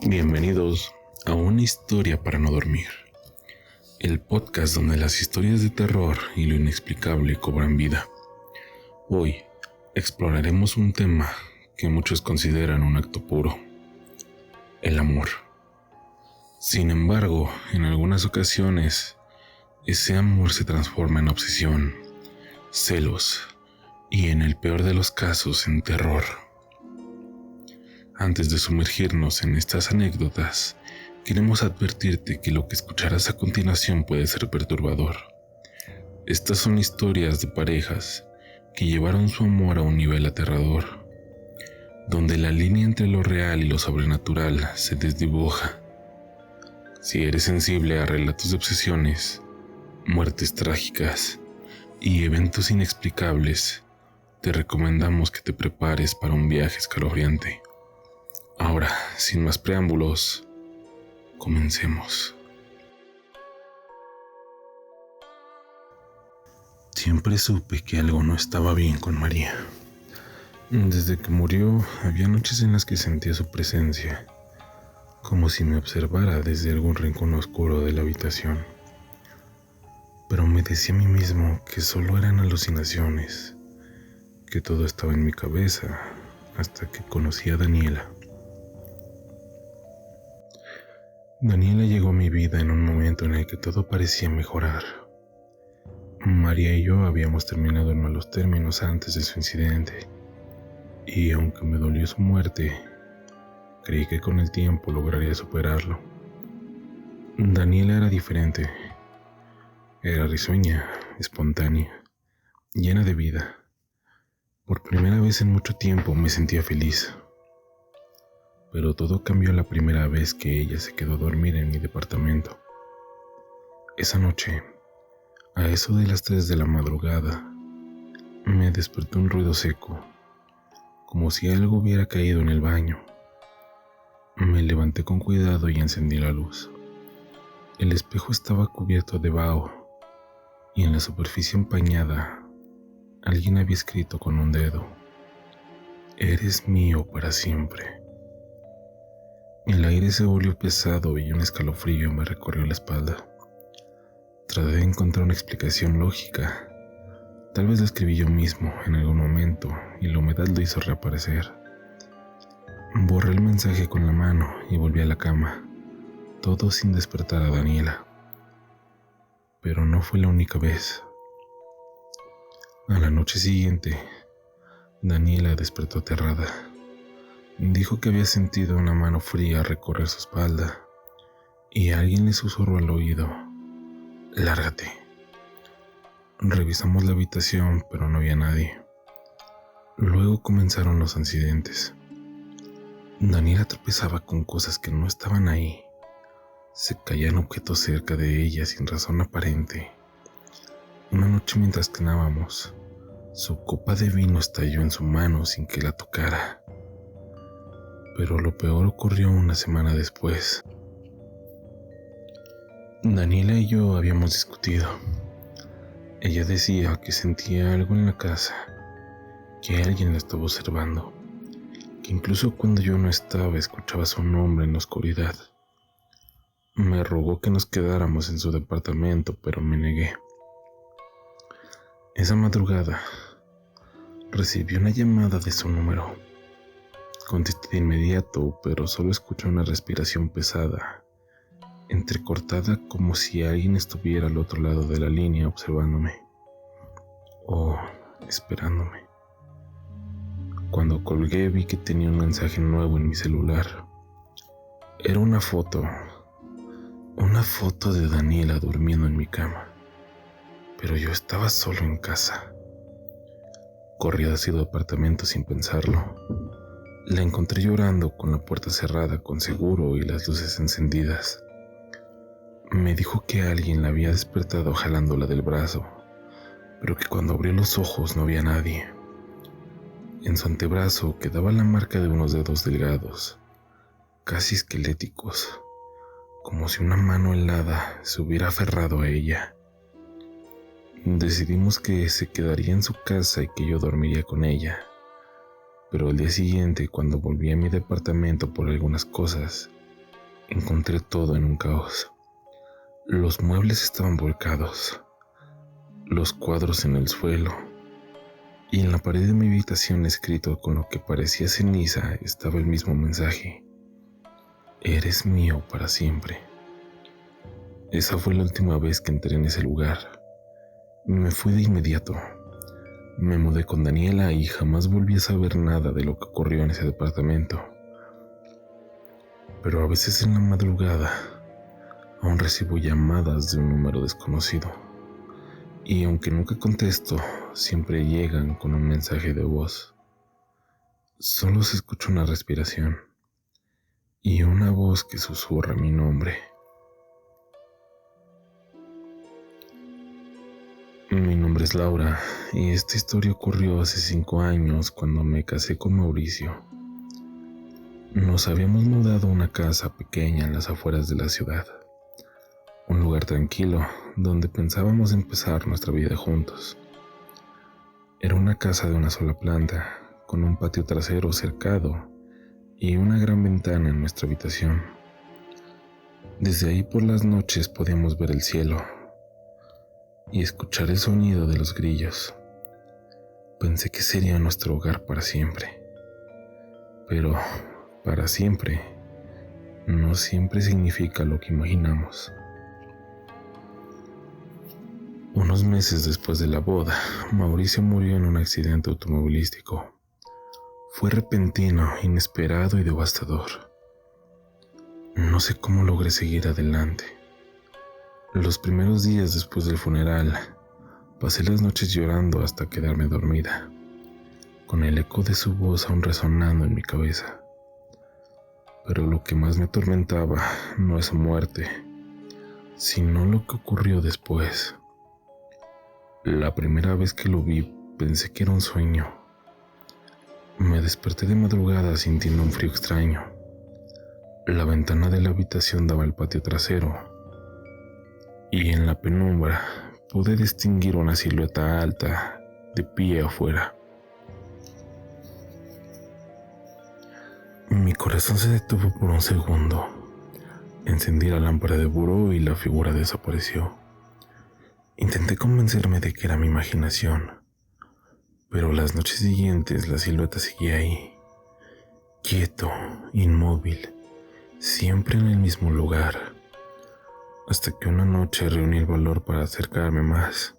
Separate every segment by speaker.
Speaker 1: Bienvenidos a Una historia para no dormir, el podcast donde las historias de terror y lo inexplicable cobran vida. Hoy exploraremos un tema que muchos consideran un acto puro: el amor. Sin embargo, en algunas ocasiones, ese amor se transforma en obsesión, celos y, en el peor de los casos, en terror. Antes de sumergirnos en estas anécdotas, queremos advertirte que lo que escucharás a continuación puede ser perturbador. Estas son historias de parejas que llevaron su amor a un nivel aterrador, donde la línea entre lo real y lo sobrenatural se desdibuja. Si eres sensible a relatos de obsesiones, muertes trágicas y eventos inexplicables, te recomendamos que te prepares para un viaje escalofriante. Ahora, sin más preámbulos, comencemos. Siempre supe que algo no estaba bien con María. Desde que murió, había noches en las que sentía su presencia, como si me observara desde algún rincón oscuro de la habitación. Pero me decía a mí mismo que solo eran alucinaciones, que todo estaba en mi cabeza, hasta que conocí a Daniela. Daniela llegó a mi vida en un momento en el que todo parecía mejorar. María y yo habíamos terminado en malos términos antes de su incidente, y aunque me dolió su muerte, creí que con el tiempo lograría superarlo. Daniela era diferente. Era risueña, espontánea, llena de vida. Por primera vez en mucho tiempo me sentía feliz. Pero todo cambió la primera vez que ella se quedó a dormir en mi departamento. Esa noche, a eso de las 3 de la madrugada, me despertó un ruido seco, como si algo hubiera caído en el baño. Me levanté con cuidado y encendí la luz. El espejo estaba cubierto de vaho, y en la superficie empañada, alguien había escrito con un dedo: "Eres mío para siempre". El aire se volvió pesado y un escalofrío me recorrió la espalda. Traté de encontrar una explicación lógica. Tal vez lo escribí yo mismo en algún momento y la humedad lo hizo reaparecer. Borré el mensaje con la mano y volví a la cama, todo sin despertar a Daniela. Pero no fue la única vez. A la noche siguiente, Daniela despertó aterrada. Dijo que había sentido una mano fría recorrer su espalda y alguien le susurró al oído: "Lárgate". Revisamos la habitación, pero no había nadie. Luego comenzaron los incidentes. Daniela tropezaba con cosas que no estaban ahí. Se caían objetos cerca de ella sin razón aparente. Una noche mientras cenábamos, su copa de vino estalló en su mano sin que la tocara. Pero lo peor ocurrió una semana después. Daniela y yo habíamos discutido. Ella decía que sentía algo en la casa, que alguien la estaba observando, que incluso cuando yo no estaba escuchaba su nombre en la oscuridad. Me rogó que nos quedáramos en su departamento, pero me negué. Esa madrugada recibí una llamada de su número. Contesté de inmediato, pero solo escuché una respiración pesada, entrecortada, como si alguien estuviera al otro lado de la línea observándome o esperándome. Cuando colgué vi que tenía un mensaje nuevo en mi celular. Era una foto de Daniela durmiendo en mi cama, pero yo estaba solo en casa. Corrí hacia su departamento sin pensarlo. La encontré llorando con la puerta cerrada con seguro y las luces encendidas. Me dijo que alguien la había despertado jalándola del brazo, pero que cuando abrió los ojos no había nadie. En su antebrazo quedaba la marca de unos dedos delgados, casi esqueléticos, como si una mano helada se hubiera aferrado a ella. Decidimos que se quedaría en su casa y que yo dormiría con ella. Pero al día siguiente, cuando volví a mi departamento por algunas cosas, encontré todo en un caos. Los muebles estaban volcados, los cuadros en el suelo, y en la pared de mi habitación, escrito con lo que parecía ceniza, estaba el mismo mensaje: eres mío para siempre. Esa fue la última vez que entré en ese lugar. Me fui de inmediato. Me mudé con Daniela y jamás volví a saber nada de lo que ocurrió en ese departamento. Pero a veces en la madrugada aún recibo llamadas de un número desconocido. Y aunque nunca contesto, siempre llegan con un mensaje de voz. Solo se escucha una respiración y una voz que susurra mi nombre. Mi nombre es Laura y esta historia ocurrió hace 5 años cuando me casé con Mauricio. Nos habíamos mudado a una casa pequeña en las afueras de la ciudad, un lugar tranquilo donde pensábamos empezar nuestra vida juntos. Era una casa de una sola planta, con un patio trasero cercado y una gran ventana en nuestra habitación. Desde ahí por las noches podíamos ver el cielo y escuchar el sonido de los grillos. Pensé que sería nuestro hogar para siempre. Pero para siempre no siempre significa lo que imaginamos. Unos meses después de la boda, Mauricio murió en un accidente automovilístico. Fue repentino, inesperado y devastador. No sé cómo logré seguir adelante. Los primeros días después del funeral, pasé las noches llorando hasta quedarme dormida, con el eco de su voz aún resonando en mi cabeza. Pero lo que más me atormentaba no es su muerte, sino lo que ocurrió después. La primera vez que lo vi, pensé que era un sueño. Me desperté de madrugada sintiendo un frío extraño. La ventana de la habitación daba al patio trasero, y en la penumbra pude distinguir una silueta alta de pie afuera. Mi corazón se detuvo por un segundo. Encendí la lámpara de buró y la figura desapareció. Intenté convencerme de que era mi imaginación, pero las noches siguientes la silueta seguía ahí, quieto, inmóvil, siempre en el mismo lugar, hasta que una noche reuní el valor para acercarme más.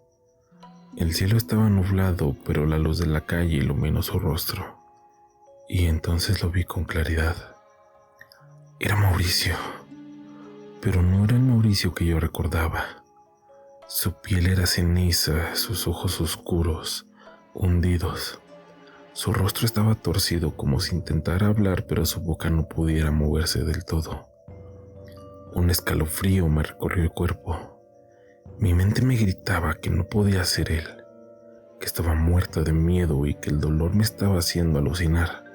Speaker 1: El cielo estaba nublado, pero la luz de la calle iluminó su rostro, y entonces lo vi con claridad. Era Mauricio, pero no era el Mauricio que yo recordaba. Su piel era ceniza, sus ojos oscuros, hundidos. Su rostro estaba torcido como si intentara hablar, pero su boca no pudiera moverse del todo. Un escalofrío me recorrió el cuerpo. Mi mente me gritaba que no podía ser él, que estaba muerta de miedo y que el dolor me estaba haciendo alucinar.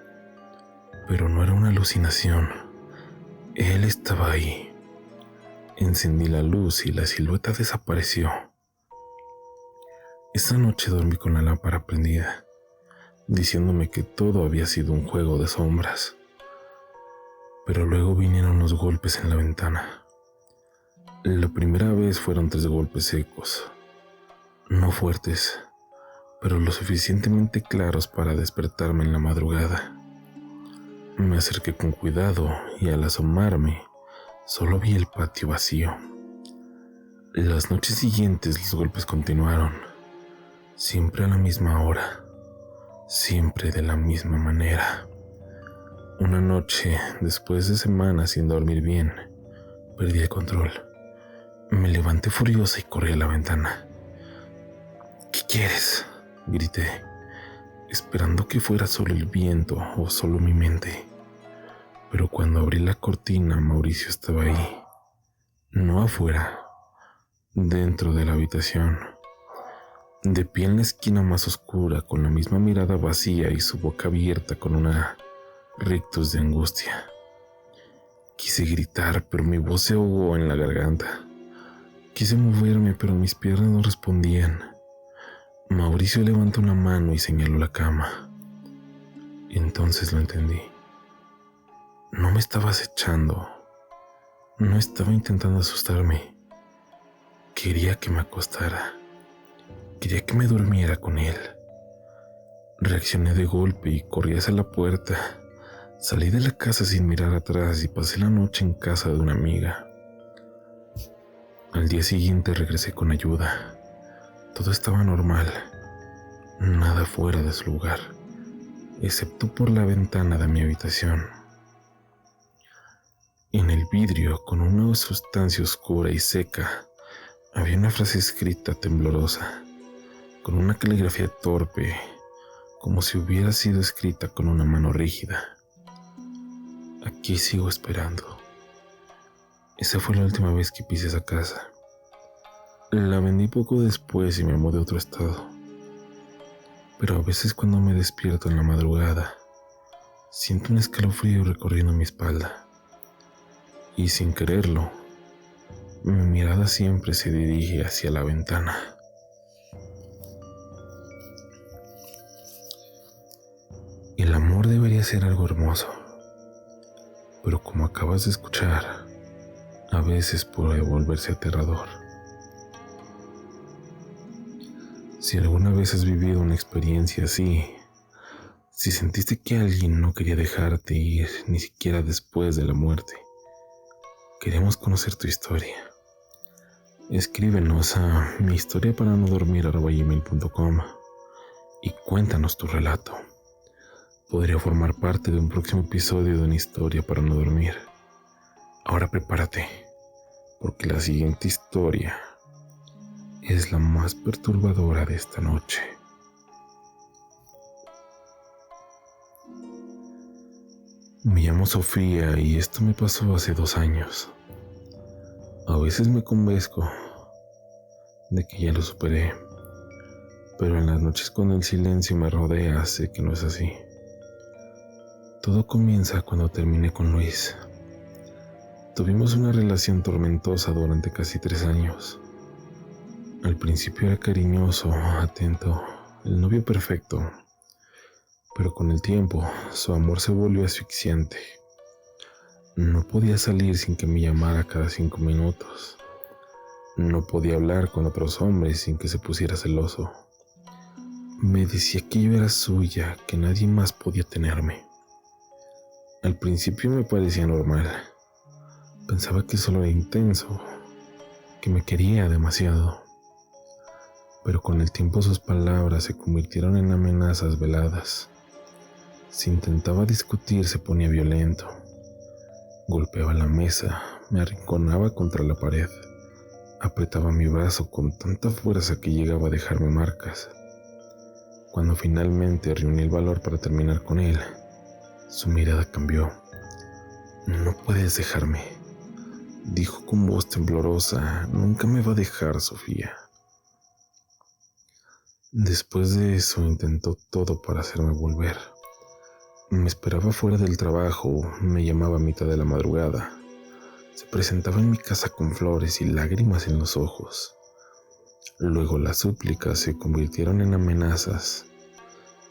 Speaker 1: Pero no era una alucinación. Él estaba ahí. Encendí la luz y la silueta desapareció. Esa noche dormí con la lámpara prendida, diciéndome que todo había sido un juego de sombras. Pero luego vinieron los golpes en la ventana. La primera vez fueron 3 golpes secos, no fuertes, pero lo suficientemente claros para despertarme en la madrugada. Me acerqué con cuidado y al asomarme, solo vi el patio vacío. Las noches siguientes los golpes continuaron, siempre a la misma hora, siempre de la misma manera. Una noche, después de semanas sin dormir bien, perdí el control. Me levanté furiosa y corrí a la ventana. ¿Qué quieres?, grité, esperando que fuera solo el viento o solo mi mente. Pero cuando abrí la cortina, Mauricio estaba ahí, no afuera, dentro de la habitación, de pie en la esquina más oscura, con la misma mirada vacía y su boca abierta con una rictus de angustia. Quise gritar, pero mi voz se ahogó en la garganta. Quise moverme, pero mis piernas no respondían. Mauricio levantó una mano y señaló la cama. Entonces lo entendí. No me estaba acechando, No estaba intentando asustarme. Quería que me acostara. Quería que me durmiera con él. Reaccioné de golpe y corrí hacia la puerta. Salí de la casa sin mirar atrás y pasé la noche en casa de una amiga. Al día siguiente regresé con ayuda. Todo estaba normal. Nada fuera de su lugar, excepto por la ventana de mi habitación. En el vidrio, con una sustancia oscura y seca, había una frase escrita temblorosa, con una caligrafía torpe, como si hubiera sido escrita con una mano rígida. Aquí sigo esperando. Esa fue la última vez que pisé esa casa. La vendí poco después y me mudé a otro estado. Pero a veces cuando me despierto en la madrugada, siento un escalofrío recorriendo mi espalda. Y sin quererlo, mi mirada siempre se dirige hacia la ventana. El amor debería ser algo hermoso, pero como acabas de escuchar, a veces puede volverse aterrador. Si alguna vez has vivido una experiencia así, si sentiste que alguien no quería dejarte ir ni siquiera después de la muerte, queremos conocer tu historia. Escríbenos a mihistoriaparanodormir@gmail.com y cuéntanos tu relato. Podría formar parte de un próximo episodio de Una historia para no dormir. Ahora prepárate, porque la siguiente historia es la más perturbadora de esta noche. Me llamo Sofía y esto me pasó hace 2 años. A veces me convenzco de que ya lo superé, pero en las noches cuando el silencio me rodea sé que no es así. Todo comienza cuando terminé con Luis. Tuvimos una relación tormentosa durante casi 3 años. Al principio era cariñoso, atento, el novio perfecto, pero con el tiempo su amor se volvió asfixiante. No podía salir sin que me llamara cada 5 minutos. No podía hablar con otros hombres sin que se pusiera celoso. Me decía que yo era suya, que nadie más podía tenerme. Al principio me parecía normal. Pensaba que solo era intenso, que me quería demasiado. Pero con el tiempo sus palabras se convirtieron en amenazas veladas. Si intentaba discutir se ponía violento. Golpeaba la mesa, me arrinconaba contra la pared. Apretaba mi brazo con tanta fuerza que llegaba a dejarme marcas. Cuando finalmente reuní el valor para terminar con él, su mirada cambió. «No puedes dejarme», dijo con voz temblorosa. «Nunca me va a dejar, Sofía». Después de eso intentó todo para hacerme volver. Me esperaba fuera del trabajo, me llamaba a mitad de la madrugada. Se presentaba en mi casa con flores y lágrimas en los ojos. Luego las súplicas se convirtieron en amenazas.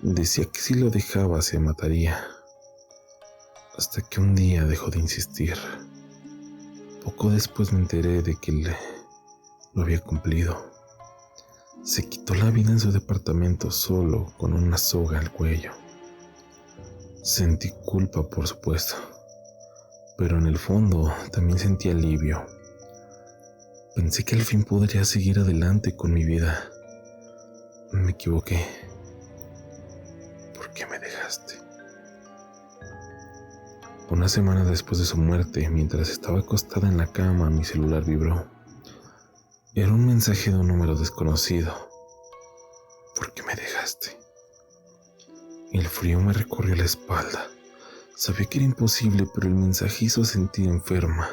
Speaker 1: Decía que si lo dejaba se mataría. Hasta que un día dejó de insistir. Poco después me enteré de que lo había cumplido. Se quitó la vida en su departamento solo, con una soga al cuello. Sentí culpa, por supuesto, pero en el fondo también sentí alivio. Pensé que al fin podría seguir adelante con mi vida. Me equivoqué. ¿Por qué me dejaste? Una semana después de su muerte, mientras estaba acostada en la cama, mi celular vibró. Era un mensaje de un número desconocido. ¿Por qué me dejaste? El frío me recorrió la espalda. Sabía que era imposible, pero el mensaje hizo sentir enferma.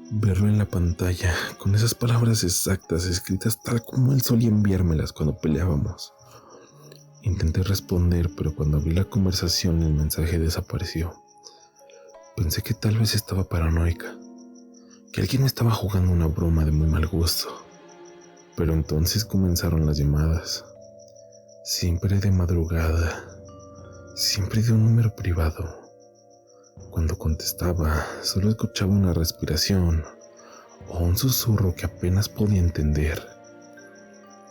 Speaker 1: Verlo en la pantalla, con esas palabras exactas, escritas tal como él solía enviármelas cuando peleábamos. Intenté responder, pero cuando abrí la conversación el mensaje desapareció. Pensé que tal vez estaba paranoica, que alguien me estaba jugando una broma de muy mal gusto. Pero entonces comenzaron las llamadas. Siempre de madrugada, siempre de un número privado. Cuando contestaba, solo escuchaba una respiración o un susurro que apenas podía entender.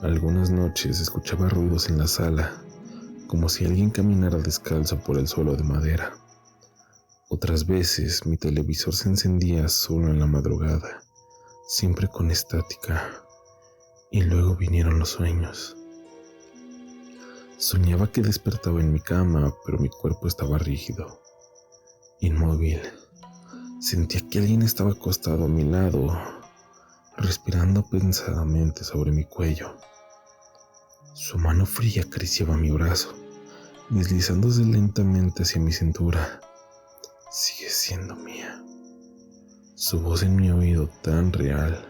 Speaker 1: Algunas noches escuchaba ruidos en la sala, como si alguien caminara descalzo por el suelo de madera. Otras veces mi televisor se encendía solo en la madrugada, siempre con estática, y luego vinieron los sueños. Soñaba que despertaba en mi cama, pero mi cuerpo estaba rígido, inmóvil. Sentía que alguien estaba acostado a mi lado, respirando pesadamente sobre mi cuello. Su mano fría acariciaba mi brazo, deslizándose lentamente hacia mi cintura. Sigue siendo mía. Su voz en mi oído tan real.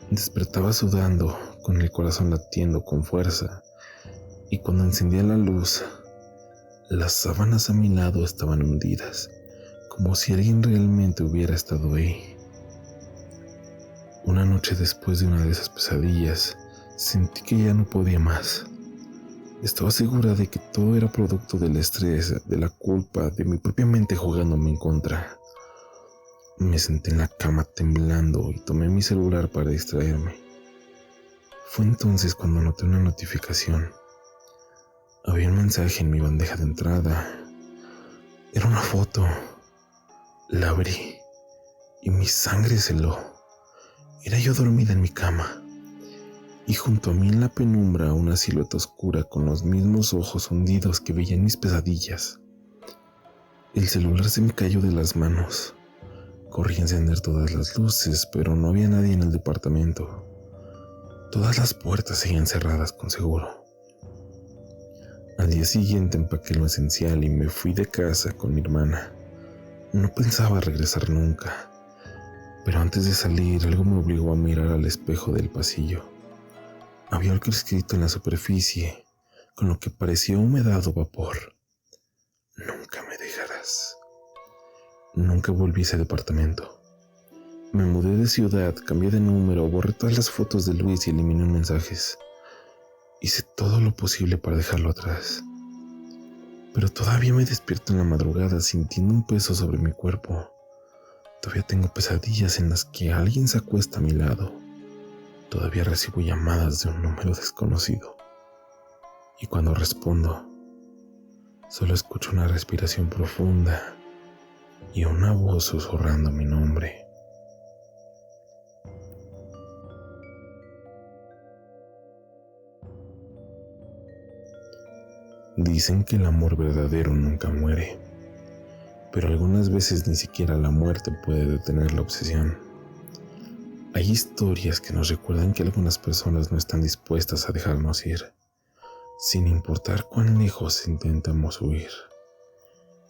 Speaker 1: Despertaba sudando, con el corazón latiendo con fuerza, y cuando encendía la luz, las sábanas a mi lado estaban hundidas, como si alguien realmente hubiera estado ahí. Una noche después de una de esas pesadillas, sentí que ya no podía más. Estaba segura de que todo era producto del estrés, de la culpa, de mi propia mente jugándome en contra. Me senté en la cama temblando y tomé mi celular para distraerme. Fue entonces cuando noté una notificación. Había un mensaje en mi bandeja de entrada. Era una foto. La abrí y mi sangre se heló. Era yo dormida en mi cama, y junto a mí en la penumbra una silueta oscura con los mismos ojos hundidos que veía en mis pesadillas. El celular se me cayó de las manos. Corrí a encender todas las luces, pero no había nadie en el departamento. Todas las puertas seguían cerradas con seguro. Al día siguiente empaqué lo esencial y me fui de casa con mi hermana. No pensaba regresar nunca, pero antes de salir algo me obligó a mirar al espejo del pasillo. Había algo escrito en la superficie, con lo que parecía humedad o vapor. Nunca me dejarás. Nunca volví a ese departamento. Me mudé de ciudad, cambié de número, borré todas las fotos de Luis y eliminé mensajes. Hice todo lo posible para dejarlo atrás. Pero todavía me despierto en la madrugada sintiendo un peso sobre mi cuerpo. Todavía tengo pesadillas en las que alguien se acuesta a mi lado. Todavía recibo llamadas de un número desconocido. Y cuando respondo, solo escucho una respiración profunda y una voz susurrando mi nombre. Dicen que el amor verdadero nunca muere, pero algunas veces ni siquiera la muerte puede detener la obsesión. Hay historias que nos recuerdan que algunas personas no están dispuestas a dejarnos ir, sin importar cuán lejos intentamos huir.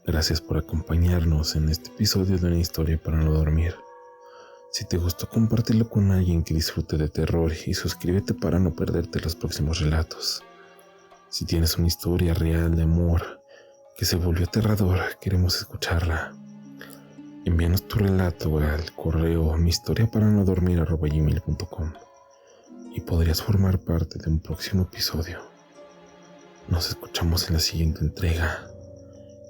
Speaker 1: Gracias por acompañarnos en este episodio de Una historia para no dormir. Si te gustó, compártelo con alguien que disfrute de terror y suscríbete para no perderte los próximos relatos. Si tienes una historia real de amor que se volvió aterrador, queremos escucharla. Envíanos tu relato al correo mihistoriaparanodormir@gmail.com y podrías formar parte de un próximo episodio. Nos escuchamos en la siguiente entrega.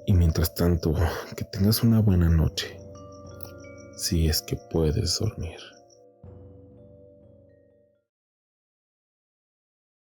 Speaker 1: Y mientras tanto, que tengas una buena noche, si es que puedes dormir.